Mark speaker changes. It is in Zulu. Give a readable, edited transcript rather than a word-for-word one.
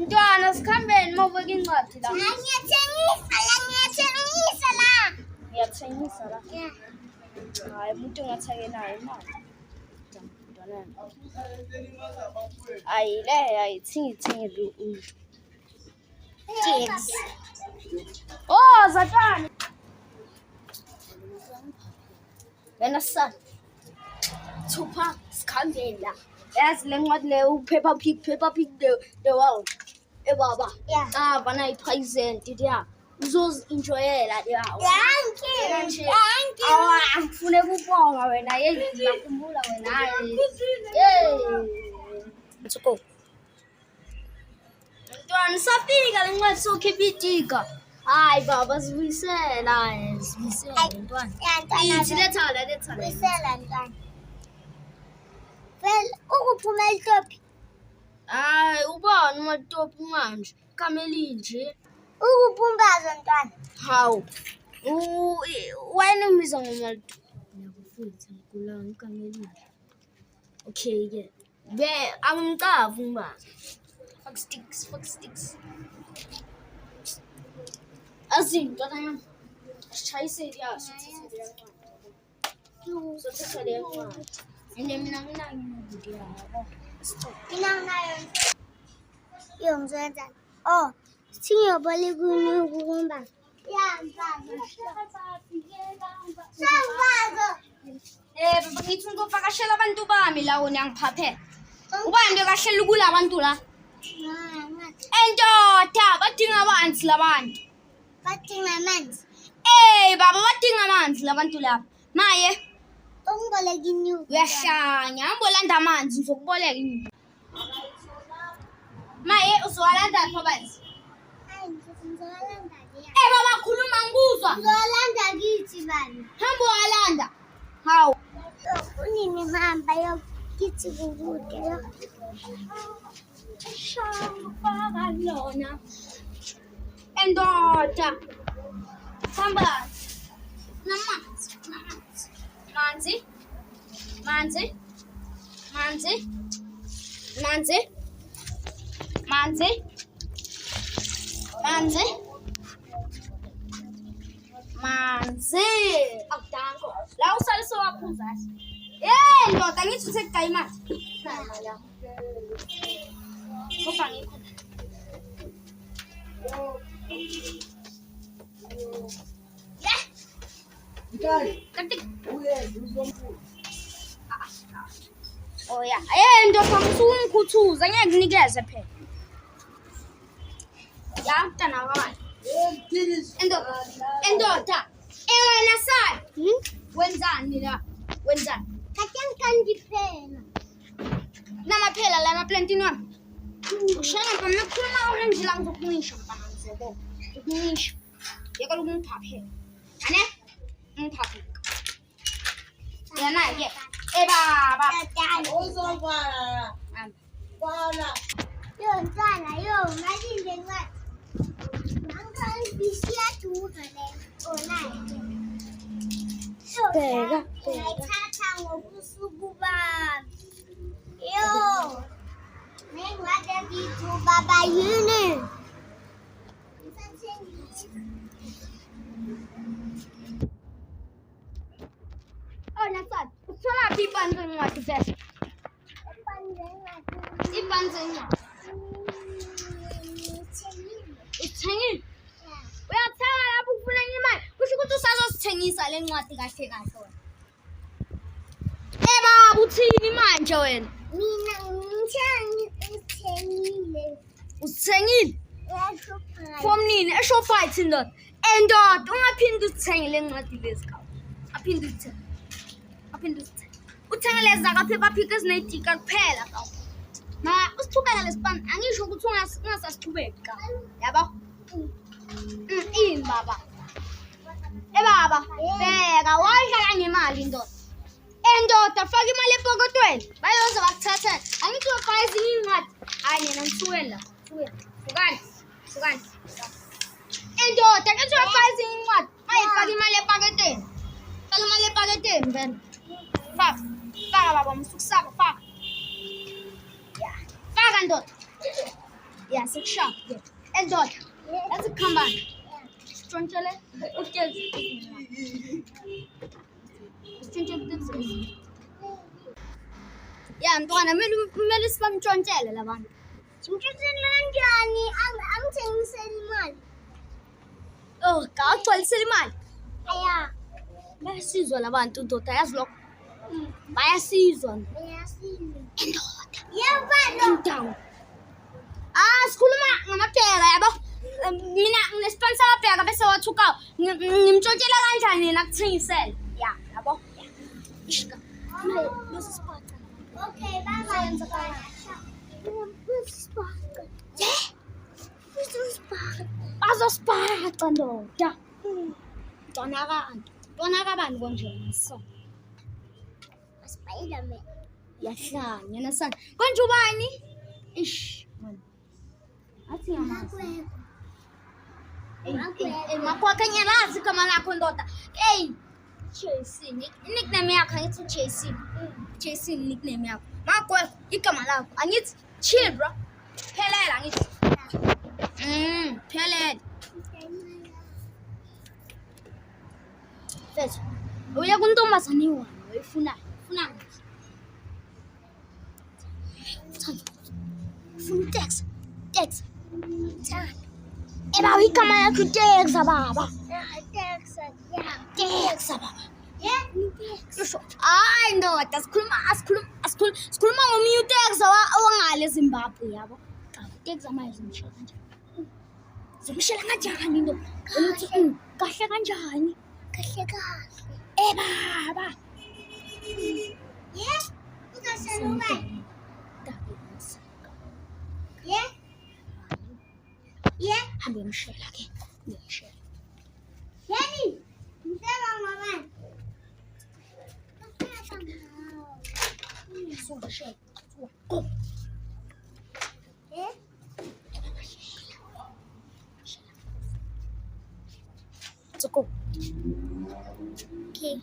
Speaker 1: Mntwana sikhambeni mawubeka incwadi la. Ngiyathengisa la. Hayi umuntu ngathi akenayo imali. Mntwanami. Ayithingi umuntu. Jigs. Oh, Zatani. Wena sa. Tupac sikhambeni la. Yazi le ncwadi le uPeppa Pig the world. Baba.
Speaker 2: Yeah.
Speaker 1: Bana ipresent ya. Uzozinjoyela ya.
Speaker 2: Thank you.
Speaker 1: Ngifune ukubonga wena ngiyakhumbula wena. Let's go. Mntwana safika le ncwadi sokhipha itika. Hayi baba sibuyisela mntwana. Ithi letha.
Speaker 2: Wisela ntwana. Well, ukuphuma iTopi.
Speaker 1: Hayi ubani uMatopi manje? Kameli nje.
Speaker 2: Ukuphumbaza ntwana.
Speaker 1: Hawu. Wena umbiza ngoMatopi. Ngiyakufundisa ngikula Kameli. Okay ke. Angimcavu umbaza. Fuck sticks. Ntwana yami. Sichayise yaso. Sothatha le ncwadi. Mina nginayo yabo. Stop.
Speaker 2: Yo ngizwenza. Oh, singiyobole kukumba. Sambazo.
Speaker 1: Baba ngithi ngizofakashela abantu bami la wona ngiphaphela. Ubani bekahlela ukula abantu la? Endoda badinga amanzi labantu.
Speaker 2: Badinga amanzi.
Speaker 1: Baba badinga amanzi labantu lapha. Maye
Speaker 2: Ungiboleka inyuku.
Speaker 1: uyahlanya ambolanda amanzi ngizokuboleka inyuku. Maye uzowalanda phabanzi.
Speaker 2: Hayi ngizolanda ke.
Speaker 1: Baba khuluma ngikuzwa.
Speaker 2: Ngizolanda kithi bani.
Speaker 1: Hamba walanda. Hawu.
Speaker 2: Unini mamba yo kithi kukude yo.
Speaker 1: Shamba lona. Endoda. Hamba. Manzi. Akudango. La usale sowaphuza. Ndoda ngithi usekugaya imali. Nayi la. Ngoba ngikho. Kanti oh ya. Ndoda ngisukumkhuthuza ngeke nginikeze phela. Ya mntana wami. Endoda. Wena sala. Wenzani la? Wenzani?
Speaker 2: Kandiphela.
Speaker 1: Namaphela la maplantini wami. Ushana pa makhuluma orange la ngizokunisha mfana ngizebo. Ukunisha. Yeka lokungiphaphela. Ane? Ngiphaphela. Yana ke. Baba.
Speaker 2: Uzobala. Bala. Yo ntwana yo ngalinde ncwadi. Angangibisiya duka le. Onayi.
Speaker 1: Bheka.
Speaker 2: Ngiyathatha ngobusuku bami. Yo. Nengwade ngithu baba yini?
Speaker 1: Nasad, uthola phi ibhanze ncwadi vese? Ibhanze ncwadi. Uthengile? Uyathenga lapho ufuna imali. Kusho ukuthi usazosithengisa le ncwadi kahle wena. Baba uthini manje wena?
Speaker 2: Mina ngithengile.
Speaker 1: Usithengile? From nini? eShoprite ndoda. Endoda ungaphindi usithenge le ncwadi lezi kawo. Aphinde usithenge. Uthenga lezi zakaPeppa Pig ezinetika kuphela kawo. Ma usithubeka lesipani angisho ukuthi ungasasichubeki ka. Yabo? Ini baba. Baba, bheka wadlala ngemali ndoda. Endoda faka imali epokotweni. Bayoze bakuthathela. Angithi uyofaka ezinye incwadi. Hayi yena ngithuwela. Sukani. Endoda ke uyofaka ezinye incwadi. Mayifaka imali epaketeni. Faka imali epaketeni vele. Faka baba msukusaba faka. Ya. Faka ndoda. Ya. Sharp. And dot. That's a command. Stronchale. Okay. Yeah, I'm going to spam stronchale.
Speaker 2: Johnny, I'm saying Selman.
Speaker 1: Oh, God, tell Seliman.
Speaker 2: Aya,
Speaker 1: Bayasizwa labantu ndoda yazilokho. Bayasizwa.
Speaker 2: Endoda. Yevalo.
Speaker 1: Indawo. Sikhuluma ngamabheka yabo. Mina nginesponsor amabheka bese wathuka ngimtshotshela kanjani nakuthengisela. Yeah, yabo. Ishka. Bese sipaca.
Speaker 2: Okay, bye bye.
Speaker 1: Yeah. Bazosipaca ndoda. Ntwana bani konje so.
Speaker 2: Spider-Man.
Speaker 1: Yahlanya nasana. Konje ubani? Ish. Man. Athi yamazi. Makwakhe ngiyalazi igama lakho ndoda. Hey. Chelsea. Nickname yakho angithi Chelsea. Chelsea nickname yakho. Makwakhe igama lakho angithi chill bro. Phelela angithi. Phelela. Fethu. Uya kuntombazane iwani oyifunayo. Ufuna ngaphi? Funa tax. Baba igama lakho tax baba. Tax baba.
Speaker 2: Yeah,
Speaker 1: Yisho. Hayi ndoda sikhuluma ngomunye utax owangale eZimbabwe yabo. Tax amaye zimshela kanjani? Zimshela kanjani ndoda? Kahle kanjani?
Speaker 2: kahle.
Speaker 1: Baba.
Speaker 2: Yeah, uzaselubani. Yeah. Yeah.
Speaker 1: Hambe ngishela ke. Ngishela.
Speaker 2: Yani, mtema mama.
Speaker 1: So ngishela.
Speaker 2: Yeah.
Speaker 1: Let's go.
Speaker 2: Okay.